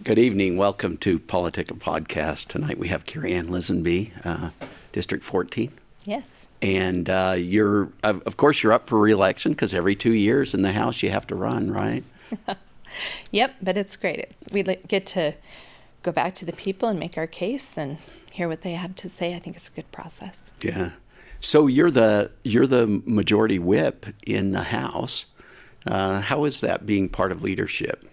Good evening. Welcome to Politica Podcast. Tonight we have Karianne Lisonbee, District 14. Yes. And of course, you're up for re-election because every 2 years in the House you have to run, right? Yep, but it's great. We get to go back to the people and make our case and hear what they have to say. I think it's a good process. Yeah. So you're the majority whip in the House. How is that being part of leadership?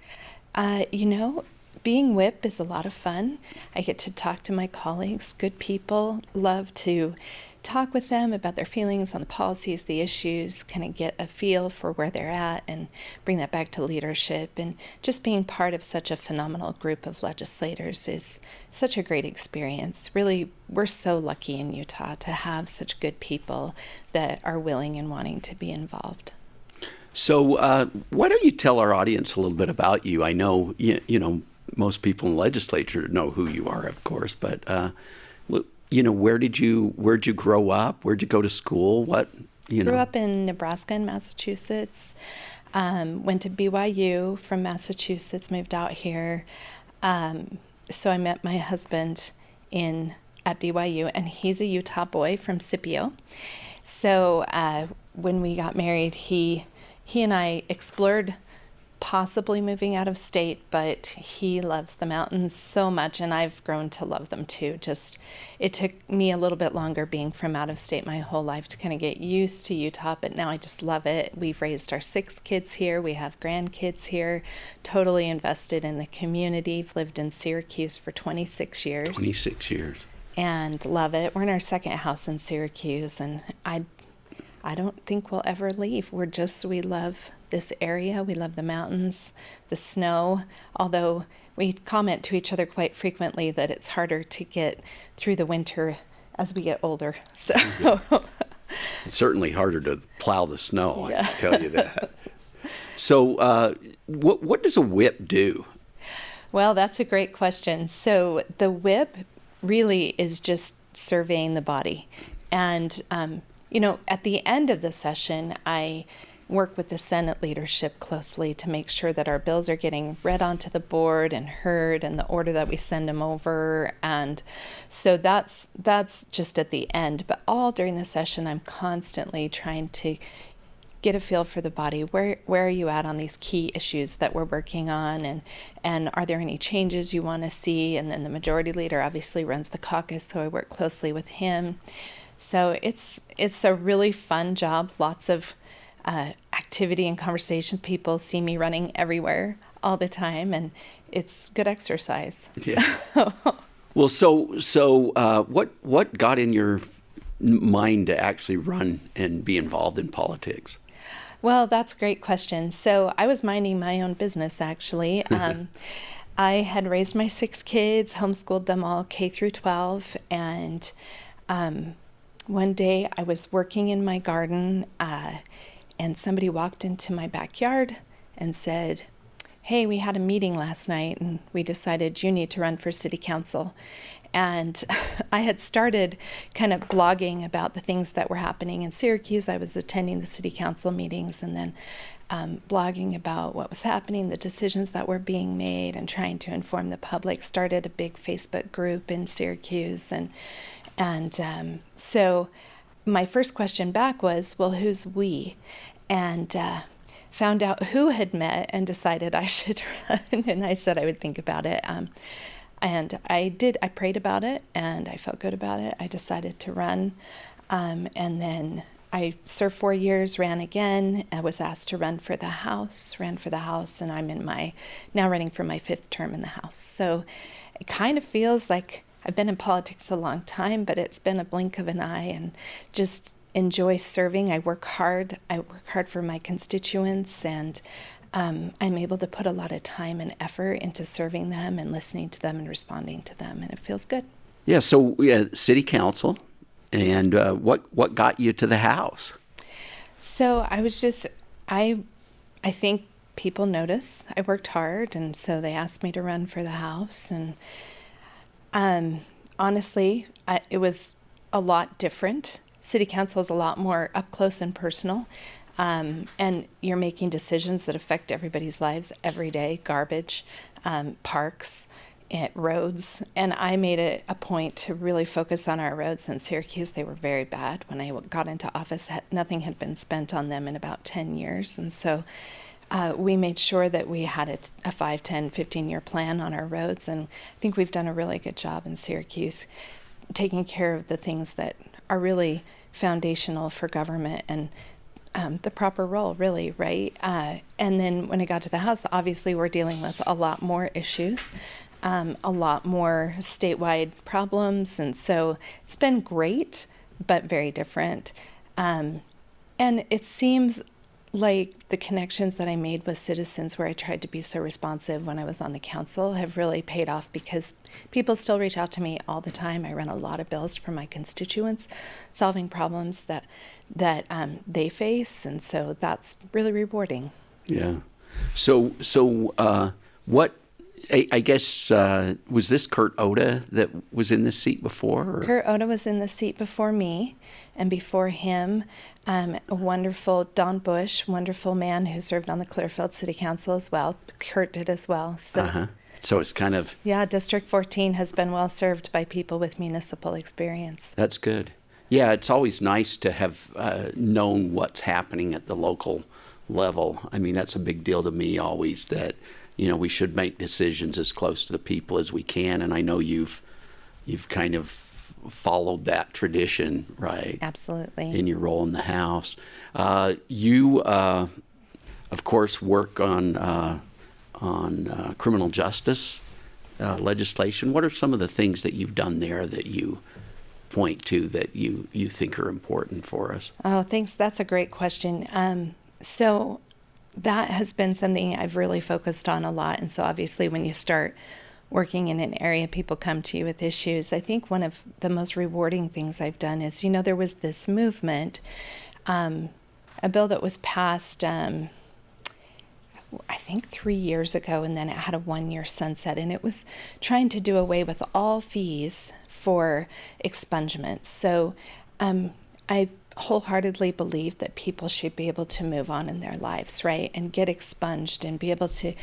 Being whip is a lot of fun. I get to talk to my colleagues, good people, love to talk with them about their feelings on the policies, the issues, kind of get a feel for where they're at and bring that back to leadership. And just being part of such a phenomenal group of legislators is such a great experience. Really, we're so lucky in Utah to have such good people that are willing and wanting to be involved. So why don't you tell our audience a little bit about you? I know, most people in the legislature know who you are, of course, but where'd you grow up? Where'd you go to school? Grew up in Nebraska and Massachusetts. Went to BYU from Massachusetts, moved out here. So I met my husband at BYU, and he's a Utah boy from Scipio. So when we got married, he and I explored possibly moving out of state, but he loves the mountains so much, and I've grown to love them too. It took me a little bit longer being from out of state my whole life to kind of get used to Utah, but now I just love it. We've raised our 6 kids here. We have grandkids here, totally invested in the community. I've lived in Syracuse for 26 years. 26 years. And love it. We're in our second house in Syracuse, and I don't think we'll ever leave. We love this area. We love the mountains, the snow, although we comment to each other quite frequently that it's harder to get through the winter as we get older. So It's certainly harder to plow the snow, yeah. I can tell you that. So what does a whip do? Well, that's a great question. So the whip really is just surveying the body. And at the end of the session, I work with the Senate leadership closely to make sure that our bills are getting read onto the board and heard in the order that we send them over. And so that's just at the end. But all during the session, I'm constantly trying to get a feel for the body. Where are you at on these key issues that we're working on? And are there any changes you want to see? And then the majority leader obviously runs the caucus, so I work closely with him. So it's a really fun job, lots of activity and conversation. People see me running everywhere all the time, and it's good exercise. Yeah. Well, so what got in your mind to actually run and be involved in politics? Well, that's a great question. So I was minding my own business, actually. I had raised my 6 kids, homeschooled them all K through 12, and one day I was working in my garden, and somebody walked into my backyard and said, "Hey, we had a meeting last night and we decided you need to run for city council." And I had started kind of blogging about the things that were happening in Syracuse. I was attending the city council meetings and then blogging about what was happening, the decisions that were being made, and trying to inform the public. Started a big Facebook group in Syracuse, and so my first question back was, well, who's we? And found out who had met and decided I should run, and I said I would think about it. And I did. I prayed about it, and I felt good about it. I decided to run, and then I served 4 years, ran again. I was asked to run for the House, ran for the House, and I'm now running for my 5th term in the House. So it kind of feels like I've been in politics a long time, but it's been a blink of an eye, and just enjoy serving. I work hard for my constituents, and I'm able to put a lot of time and effort into serving them and listening to them and responding to them, and it feels good. Yeah, so city council, and what got you to the House? So I think people notice I worked hard, and so they asked me to run for the House, and honestly, it was a lot different. City council is a lot more up close and personal. And you're making decisions that affect everybody's lives every day, garbage, parks, roads. And I made it a point to really focus on our roads in Syracuse. They were very bad. When I got into office, nothing had been spent on them in about 10 years. And so we made sure that we had a 5, 10, 15-year plan on our roads. And I think we've done a really good job in Syracuse taking care of the things that are really foundational for government and the proper role, really, right? And then when it got to the House, obviously we're dealing with a lot more issues, a lot more statewide problems. And so it's been great, but very different. And it seems like the connections that I made with citizens, where I tried to be so responsive when I was on the council, have really paid off, because people still reach out to me all the time. I run a lot of bills for my constituents, solving problems that they face, and so that's really rewarding. Yeah. So what? I guess was this Kurt Oda that was in this seat before? Or? Kurt Oda was in the seat before me, and before him, a wonderful Don Bush, wonderful man who served on the Clearfield City Council as well. Kurt did as well. So, So it's kind of... Yeah, District 14 has been well served by people with municipal experience. That's good. Yeah, it's always nice to have known what's happening at the local level. I mean, that's a big deal to me always, that we should make decisions as close to the people as we can, and I know you've kind of followed that tradition, right? Absolutely. In your role in the House. You, of course, work on criminal justice legislation. What are some of the things that you've done there that you point to that you think are important for us? Oh, thanks. That's a great question. So that has been something I've really focused on a lot. And so obviously when you start working in an area, people come to you with issues. I think one of the most rewarding things I've done is, there was this movement, a bill that was passed, I think 3 years ago, and then it had a 1-year sunset, and it was trying to do away with all fees for expungement. So I wholeheartedly believe that people should be able to move on in their lives, right, and get expunged and be able to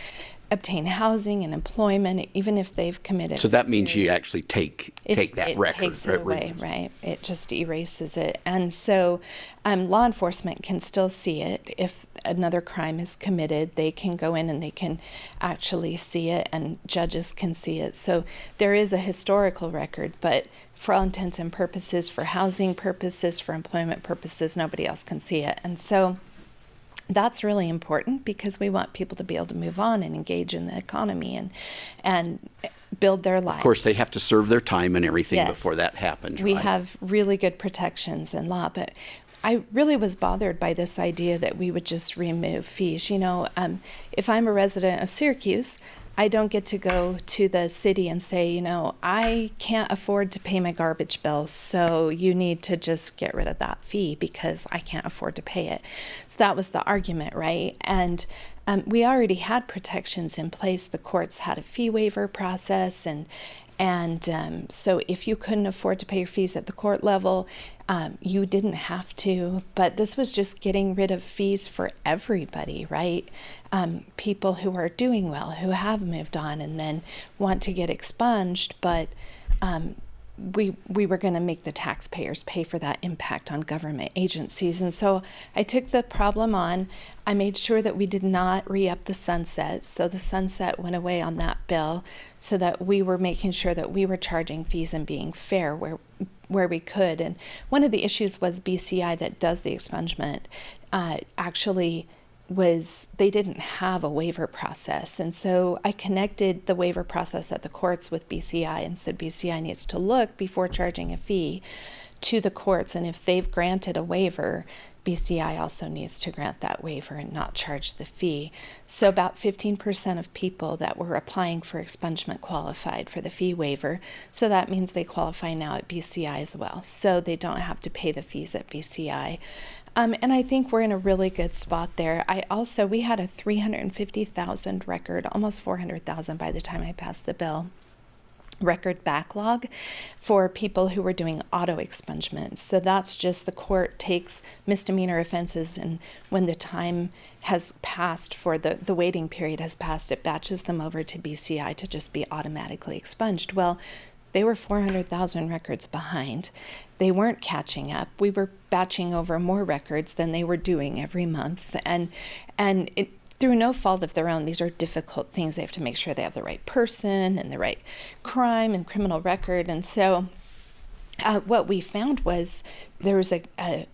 obtain housing and employment, even if they've committed. So that means you actually take that record. It takes it away, right? It just erases it. And so law enforcement can still see it. If another crime is committed, they can go in and they can actually see it, and judges can see it. So there is a historical record, but for all intents and purposes, for housing purposes, for employment purposes, nobody else can see it. And so that's really important, because we want people to be able to move on and engage in the economy and build their lives. Of course, they have to serve their time and everything Yes. before that happens, We right? have really good protections in law, but I really was bothered by this idea that we would just remove fees. If I'm a resident of Syracuse, I don't get to go to the city and say, I can't afford to pay my garbage bill, so you need to just get rid of that fee because I can't afford to pay it. So that was the argument, right? And we already had protections in place. The courts had a fee waiver process, and so if you couldn't afford to pay your fees at the court level, you didn't have to. But this was just getting rid of fees for everybody, right? People who are doing well, who have moved on and then want to get expunged, but we were going to make the taxpayers pay for that impact on government agencies. And so I took the problem on. I made sure that we did not re-up the sunset. So the sunset went away on that bill, so that we were making sure that we were charging fees and being fair where we could. And one of the issues was BCI, that does the expungement, actually they didn't have a waiver process. And so I connected the waiver process at the courts with BCI and said BCI needs to look before charging a fee to the courts. And if they've granted a waiver, BCI also needs to grant that waiver and not charge the fee. So about 15% of people that were applying for expungement qualified for the fee waiver. So that means they qualify now at BCI as well. So they don't have to pay the fees at BCI. And I think we're in a really good spot there. We had a 350,000 record, almost 400,000 by the time I passed the bill, record backlog for people who were doing auto expungements. So that's just the court takes misdemeanor offenses, and when the time has passed for the waiting period has passed, it batches them over to BCI to just be automatically expunged. Well, they were 400,000 records behind. They weren't catching up. We were batching over more records than they were doing every month. And it, through no fault of their own, these are difficult things. They have to make sure they have the right person and the right crime and criminal record. And so what we found was there was a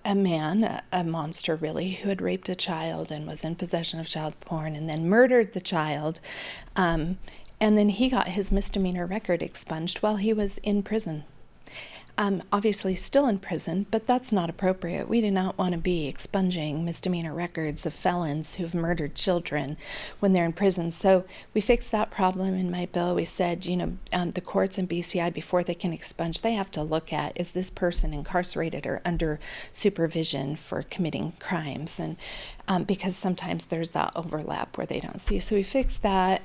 man, a monster really, who had raped a child and was in possession of child porn and then murdered the child. And then he got his misdemeanor record expunged while he was in prison. Obviously still in prison, but that's not appropriate. We do not want to be expunging misdemeanor records of felons who've murdered children when they're in prison. So we fixed that problem in my bill. We said, the courts and BCI, before they can expunge, they have to look at, is this person incarcerated or under supervision for committing crimes? And because sometimes there's that overlap where they don't see. So we fixed that,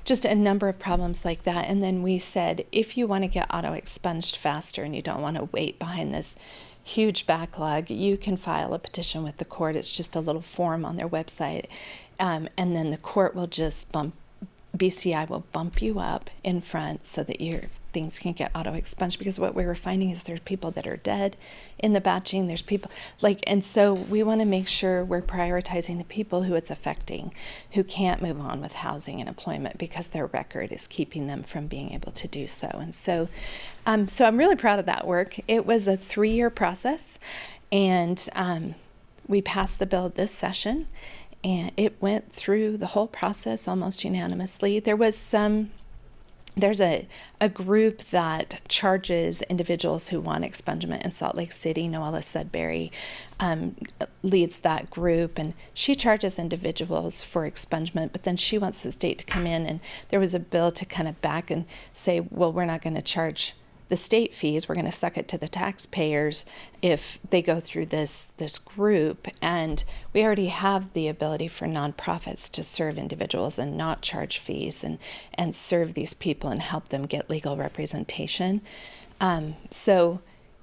just a number of problems like that. And then we said, if you want to get auto expunged faster and you don't want to wait behind this huge backlog, you can file a petition with the court. It's just a little form on their website. And then the court will just BCI will bump you up in front so that your things can get auto expunged, because what we were finding is there's people that are dead in the batching. There's people and so we want to make sure we're prioritizing the people who it's affecting, who can't move on with housing and employment because their record is keeping them from being able to do so. And so, so I'm really proud of that work. It was a 3-year process, and we passed the bill this session. And it went through the whole process almost unanimously. There's a group that charges individuals who want expungement in Salt Lake City. Noella Sudbury leads that group, and she charges individuals for expungement, but then she wants the state to come in, and there was a bill to kind of back and say, well, we're not going to charge the state fees. We're going to suck it to the taxpayers if they go through this group. And we already have the ability for nonprofits to serve individuals and not charge fees and serve these people and help them get legal representation. So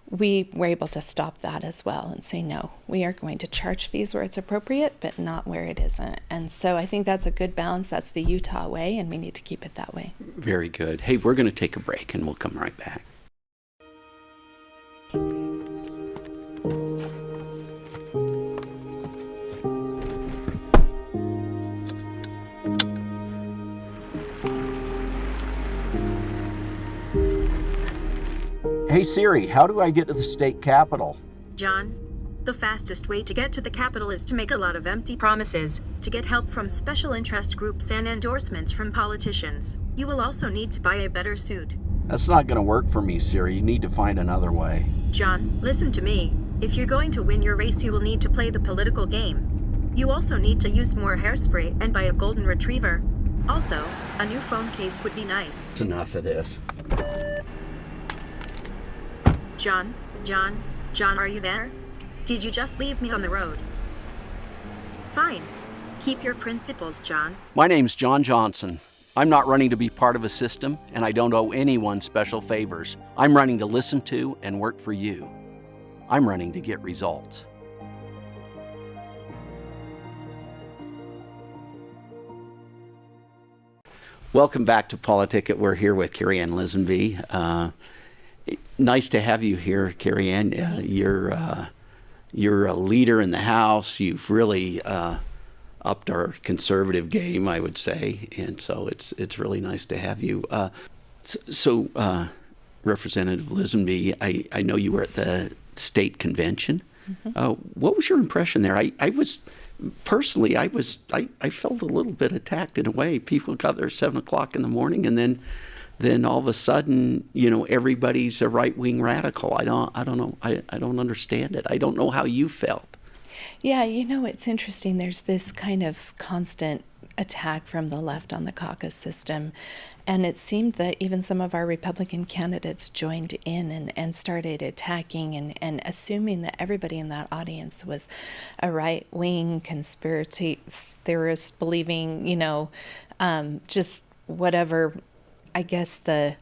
we were able to stop that as well and say, no, we are going to charge fees where it's appropriate, but not where it isn't. And so I think that's a good balance. That's the Utah way, and we need to keep it that way. Very good. Hey, we're going to take a break, and we'll come right back. Hey Siri, how do I get to the state capitol? John, the fastest way to get to the Capitol is to make a lot of empty promises, to get help from special interest groups and endorsements from politicians. You will also need to buy a better suit. That's not going to work for me, Siri. You need to find another way. John, listen to me. If you're going to win your race, you will need to play the political game. You also need to use more hairspray and buy a golden retriever. Also, a new phone case would be nice. It's enough of this. John, are you there? Did you just leave me on the road? Fine. Keep your principles, John. My name's John Johnson. I'm not running to be part of a system, and I don't owe anyone special favors. I'm running to listen to and work for you. I'm running to get results. Welcome back to Politicket. We're here with Karianne Lisonbee. Nice to have you here, Karianne. You're a leader in the House. You've really upped our conservative game, I would say, and so it's really nice to have you. Representative Lisonbee, I know you were at the state convention. Mm-hmm. What was your impression there? I felt a little bit attacked in a way. People got there at 7:00 in the morning, and then all of a sudden, everybody's a right-wing radical. I don't know. I don't understand it. I don't know how you felt. Yeah, it's interesting. There's this kind of constant attack from the left on the caucus system. And it seemed that even some of our Republican candidates joined in and started attacking and assuming that everybody in that audience was a right-wing conspiracy theorist believing, just whatever I guess the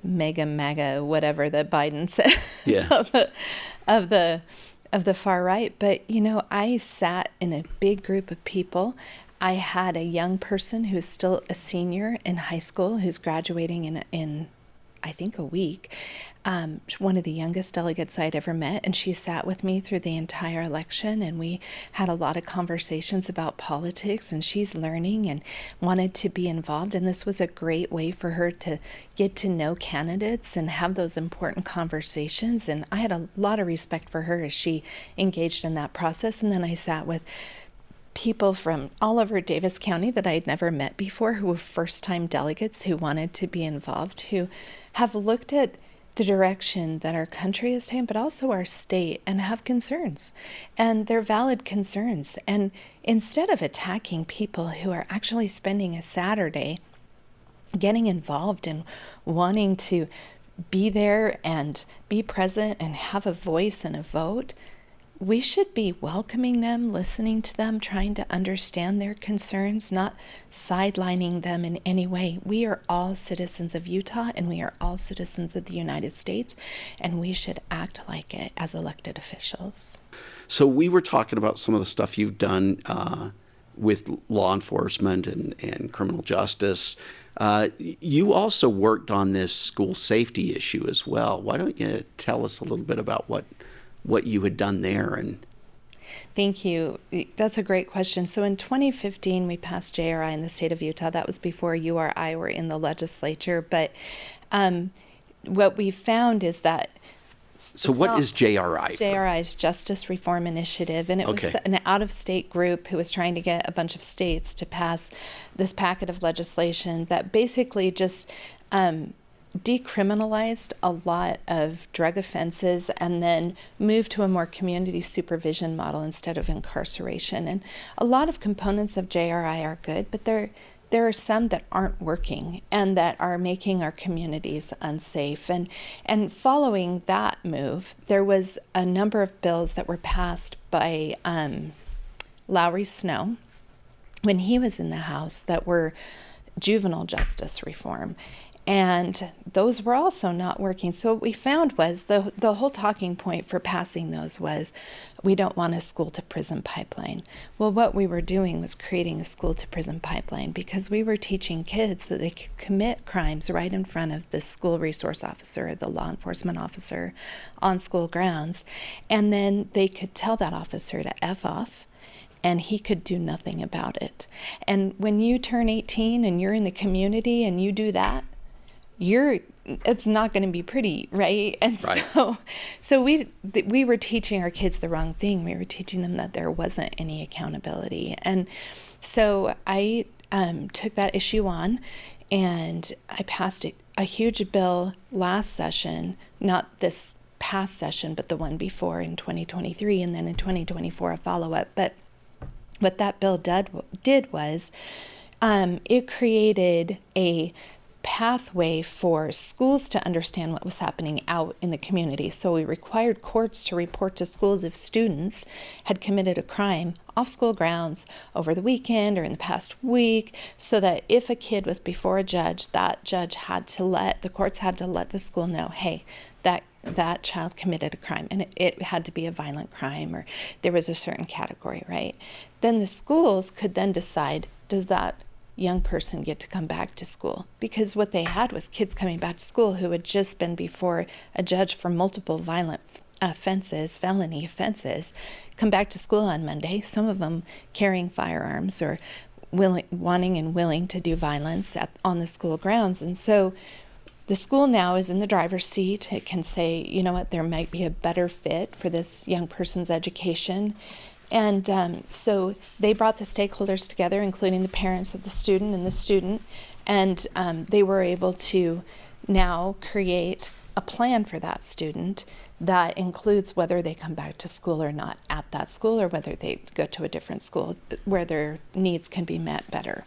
MAGA, whatever that Biden said, Yeah. of the far right. But, I sat in a big group of people. I had a young person who's still a senior in high school who's graduating in I think a week, one of the youngest delegates I'd ever met, and she sat with me through the entire election, and we had a lot of conversations about politics, and she's learning and wanted to be involved, and this was a great way for her to get to know candidates and have those important conversations, and I had a lot of respect for her as she engaged in that process. And then I sat with people from all over Davis County that I had never met before, who were first-time delegates who wanted to be involved, who have looked at the direction that our country is taking, but also our state, and have concerns. And they're valid concerns. And instead of attacking people who are actually spending a Saturday getting involved and wanting to be there and be present and have a voice and a vote, we should be welcoming them, listening to them, trying to understand their concerns, not sidelining them in any way. We are all citizens of Utah, and we are all citizens of the United States, and we should act like it as elected officials. So we were talking about some of the stuff you've done with law enforcement and criminal justice. You also worked on this school safety issue as well. Why don't you tell us a little bit about what you had done there? And Thank you. That's a great question. So in 2015, we passed JRI in the state of Utah. That was before you or I were in the legislature. But what we found is that so what is JRI? JRI is Justice Reform Initiative, and it was an out-of-state group who was trying to get a bunch of states to pass this packet of legislation that basically just decriminalized a lot of drug offenses and then moved to a more community supervision model instead of incarceration. And a lot of components of JRI are good, but there are some that aren't working and that are making our communities unsafe. And following that move, there was a number of bills that were passed by Lowry Snow when he was in the House that were juvenile justice reform. And those were also not working. So what we found was the whole talking point for passing those was, we don't want a school-to-prison pipeline. Well, what we were doing was creating a school-to-prison pipeline, because we were teaching kids that they could commit crimes right in front of the school resource officer, the law enforcement officer on school grounds, and then they could tell that officer to F off, and he could do nothing about it. And when you turn 18 and you're in the community and you do that, it's not going to be pretty, right? And right. So we were teaching our kids the wrong thing. We were teaching them that there wasn't any accountability. And so I took that issue on, and I passed a huge bill last session, not this past session, but the one before in 2023, and then in 2024 a follow-up. But what that bill did was it created a pathway for schools to understand what was happening out in the community. So we required courts to report to schools if students had committed a crime off school grounds over the weekend or in the past week, so that if a kid was before a judge, that judge the courts had to let the school know, hey, that child committed a crime, and it had to be a violent crime, or there was a certain category, right? Then the schools could then decide, does that young person get to come back to school? Because what they had was kids coming back to school who had just been before a judge for multiple violent offenses, felony offenses, come back to school on Monday, some of them carrying firearms or wanting and willing to do violence on the school grounds. And so the school now is in the driver's seat. It can say, you know what, there might be a better fit for this young person's education. And so they brought the stakeholders together, including the parents of the student and the student, and they were able to now create a plan for that student that includes whether they come back to school or not at that school, or whether they go to a different school where their needs can be met better.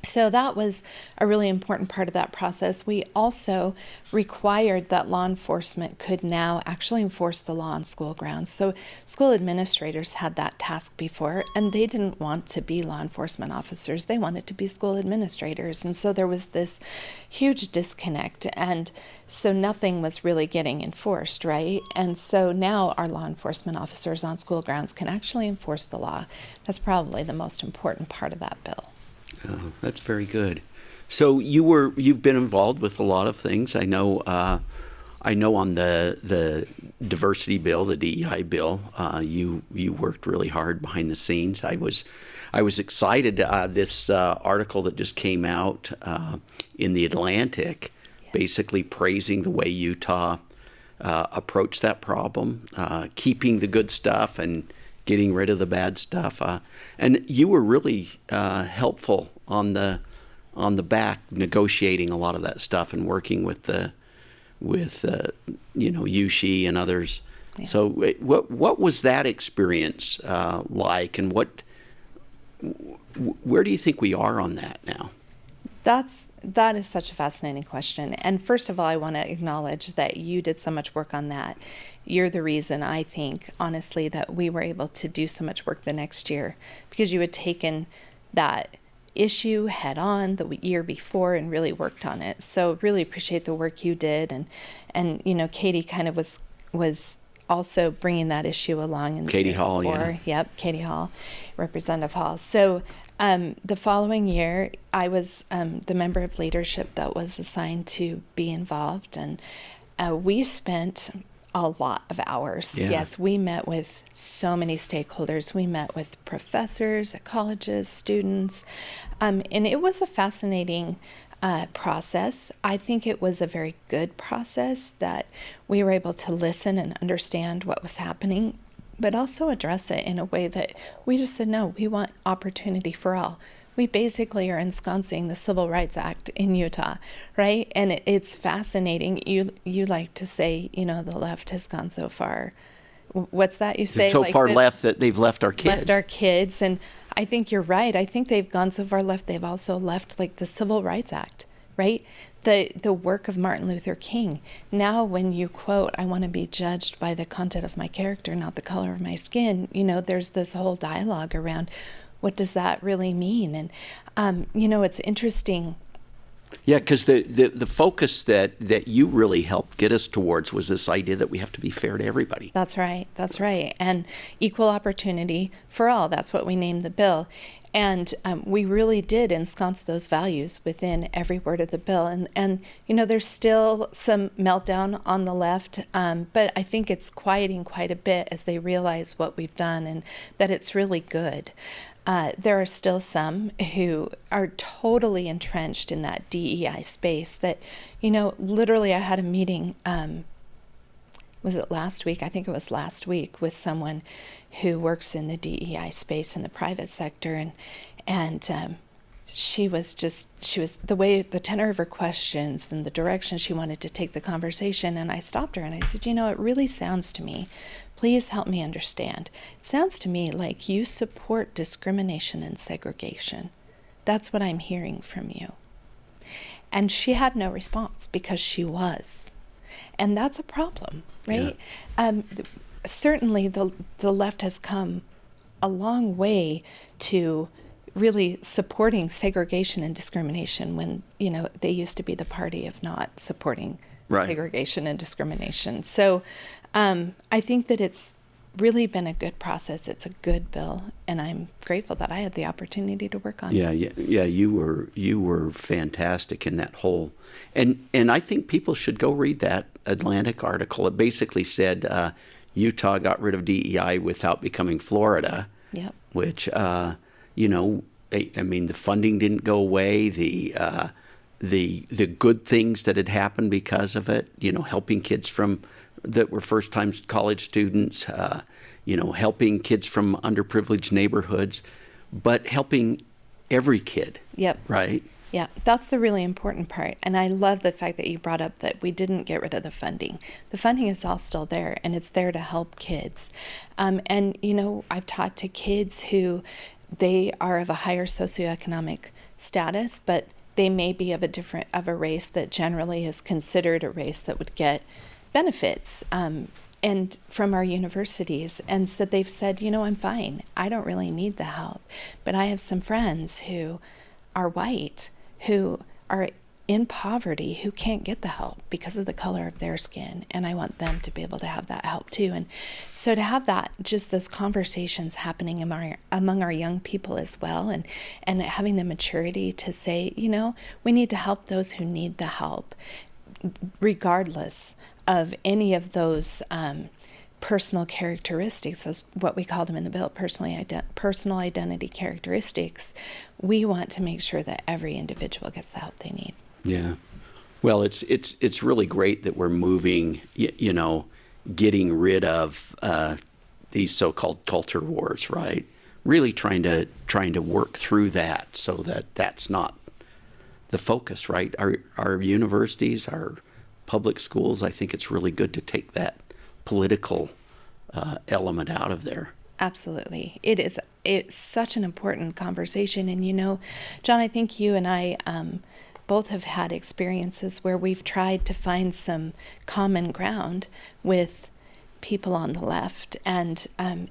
So that was a really important part of that process. We also required that law enforcement could now actually enforce the law on school grounds. So school administrators had that task before, and they didn't want to be law enforcement officers. They wanted to be school administrators. And so there was this huge disconnect. And so nothing was really getting enforced, right? And so now our law enforcement officers on school grounds can actually enforce the law. That's probably the most important part of that bill. Oh, that's very good. So you've been involved with a lot of things. I know on the diversity bill, the DEI bill, you worked really hard behind the scenes. I was excited. This article that just came out in the Atlantic, basically praising the way Utah approached that problem, keeping the good stuff and getting rid of the bad stuff. And you were really helpful on the back, negotiating a lot of that stuff and working with USHE and others. Yeah. So what was that experience like, and where do you think we are on that now? That is such a fascinating question. And first of all, I want to acknowledge that you did so much work on that. You're the reason, I think, honestly, that we were able to do so much work the next year, because you had taken that issue head on the year before and really worked on it. So really appreciate the work you did. And Katie kind of was also bringing that issue along. In Katie Hall, yeah. Yep, Katie Hall, Representative Hall. So the following year, I was the member of leadership that was assigned to be involved, and we spent a lot of hours. Yeah. Yes, we met with so many stakeholders. We met with professors at colleges, students, and it was a fascinating process. I think it was a very good process that we were able to listen and understand what was happening, but also address it in a way that we just said, no, we want opportunity for all. We basically are ensconcing the Civil Rights Act in Utah, right? And it's fascinating. You like to say, the left has gone so far. What's that you say? It's so far left that they've left our kids. Left our kids. And I think you're right. I think they've gone so far left, they've also left like the Civil Rights Act, right? The work of Martin Luther King. Now when you quote, I want to be judged by the content of my character, not the color of my skin, there's this whole dialogue around what does that really mean? And, it's interesting. Yeah, because the focus that you really helped get us towards was this idea that we have to be fair to everybody. That's right. And equal opportunity for all. That's what we named the bill. And we really did ensconce those values within every word of the bill. And there's still some meltdown on the left, but I think it's quieting quite a bit as they realize what we've done and that it's really good. There are still some who are totally entrenched in that DEI space that, literally I had a meeting, was it last week? I think it was last week, with someone who works in the DEI space in the private sector. And she was the way, the tenor of her questions and the direction she wanted to take the conversation. And I stopped her and I said, it really sounds to me, please help me understand. It sounds to me like you support discrimination and segregation. That's what I'm hearing from you. And she had no response because she was. And that's a problem, right? Yeah. Certainly the left has come a long way to really supporting segregation and discrimination when, they used to be the party of not supporting segregation and discrimination. So I think that it's really been a good process. It's a good bill, and I'm grateful that I had the opportunity to work on it. Yeah. You were fantastic in that whole, and I think people should go read that Atlantic article. It basically said Utah got rid of DEI without becoming Florida. Yep. Which I mean, the funding didn't go away. The good things that had happened because of it. Helping kids that were first-time college students, helping kids from underprivileged neighborhoods, but helping every kid. Yep. Right? Yeah, that's the really important part. And I love the fact that you brought up that we didn't get rid of the funding. The funding is all still there, and it's there to help kids. And, I've taught to kids who they are of a higher socioeconomic status, but they may be of a race that generally is considered a race that would get benefits and from our universities. And so they've said, I'm fine. I don't really need the help. But I have some friends who are white, who are in poverty, who can't get the help because of the color of their skin. And I want them to be able to have that help too. And so to have just those conversations happening among our young people as well, and having the maturity to say, we need to help those who need the help, regardless of any of those personal characteristics, as what we called them in the bill, personal identity characteristics. We want to make sure that every individual gets the help they need. Yeah. Well, it's really great that we're moving, getting rid of these so-called culture wars, right? Really trying to work through that so that that's not the focus, right? Our universities, our public schools, I think it's really good to take that political element out of there. Absolutely. It's such an important conversation. And, John, I think you and I both have had experiences where we've tried to find some common ground with people on the left. And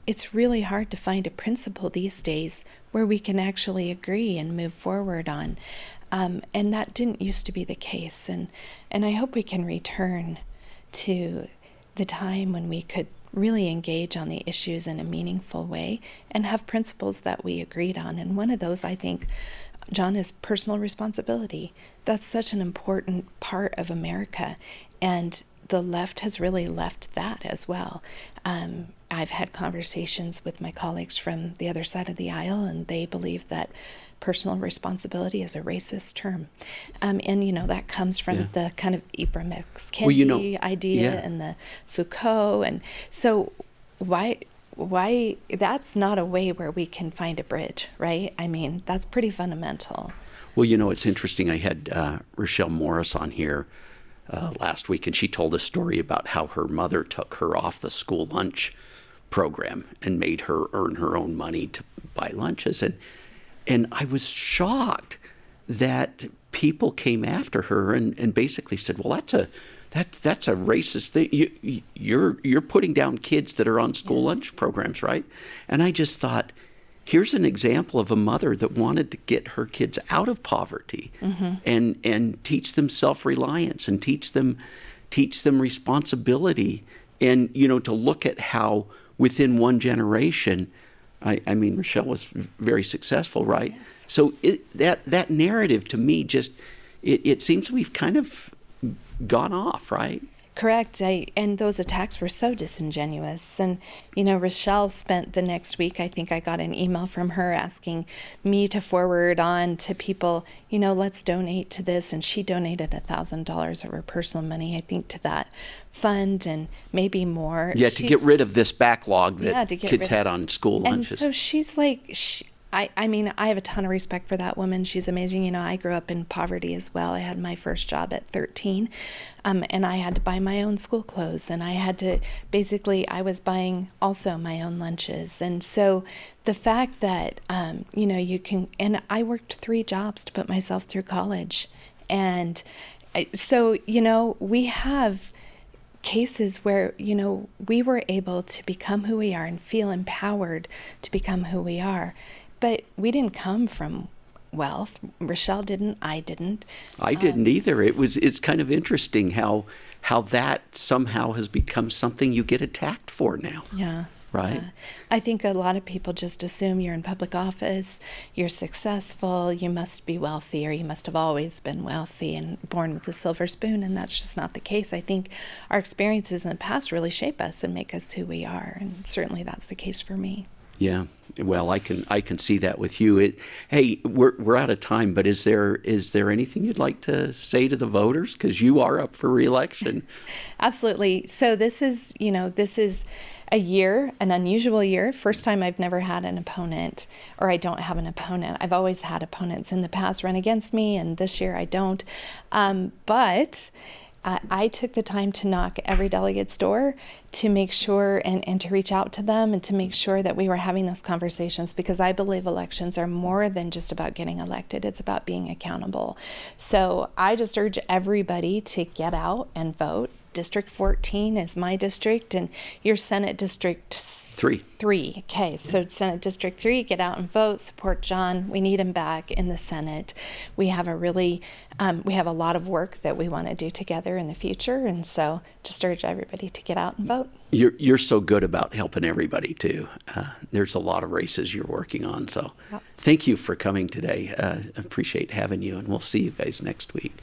it's really hard to find a principle these days where we can actually agree and move forward on. And that didn't used to be the case. And I hope we can return to the time when we could really engage on the issues in a meaningful way and have principles that we agreed on. And one of those, I think, John, is personal responsibility. That's such an important part of America. And the left has really left that as well. I've had conversations with my colleagues from the other side of the aisle, and they believe that personal responsibility is a racist term. And, that comes from the kind of Ibram X. Kendi idea and the Foucault. And so why that's not a way where we can find a bridge, right? I mean, that's pretty fundamental. Well, it's interesting. I had Rochelle Morris on here last week, and she told a story about how her mother took her off the school lunch program and made her earn her own money to buy lunches. And I was shocked that people came after her and basically said, well, that's a racist thing. You're putting down kids that are on school lunch programs, right? And I just thought, here's an example of a mother that wanted to get her kids out of poverty and teach them self-reliance and teach them responsibility, and to look at how within one generation, I mean, Rochelle was very successful, right? Yes. So that narrative to me it seems we've kind of gone off, right? Correct. And those attacks were so disingenuous. And, Rochelle spent the next week, I think I got an email from her asking me to forward on to people, let's donate to this. And she donated $1,000 of her personal money, I think, to that fund and maybe more. Yeah, to get rid of this backlog that kids had on school lunches. And so she's like, I mean, I have a ton of respect for that woman. She's amazing. I grew up in poverty as well. I had my first job at 13, and I had to buy my own school clothes, and I was buying also my own lunches. And so the fact that, you can, and I worked 3 jobs to put myself through college. And so, we have cases where, we were able to become who we are and feel empowered to become who we are. But we didn't come from wealth. Rochelle didn't. I didn't. I didn't either. It's kind of interesting how that somehow has become something you get attacked for now. Yeah. Right. I think a lot of people just assume you're in public office, you're successful, you must be wealthy, or you must have always been wealthy and born with a silver spoon, and that's just not the case. I think our experiences in the past really shape us and make us who we are, and certainly that's the case for me. Yeah. Well, I can see that with you. Hey, we're out of time, but is there anything you'd like to say to the voters, because you are up for re-election? Absolutely. So this is a year, an unusual year. First time I've never had an opponent, or I don't have an opponent. I've always had opponents in the past run against me, and this year I don't. But I took the time to knock every delegate's door to make sure and to reach out to them and to make sure that we were having those conversations, because I believe elections are more than just about getting elected. It's about being accountable. So I just urge everybody to get out and vote. District 14 is my district, and your Senate District 3. Okay, so Senate District 3, get out and vote, support John. We need him back in the Senate. We have we have a lot of work that we want to do together in the future, and so just urge everybody to get out and vote. You're so good about helping everybody too. There's a lot of races you're working on, so thank you for coming today. Appreciate having you, and we'll see you guys next week.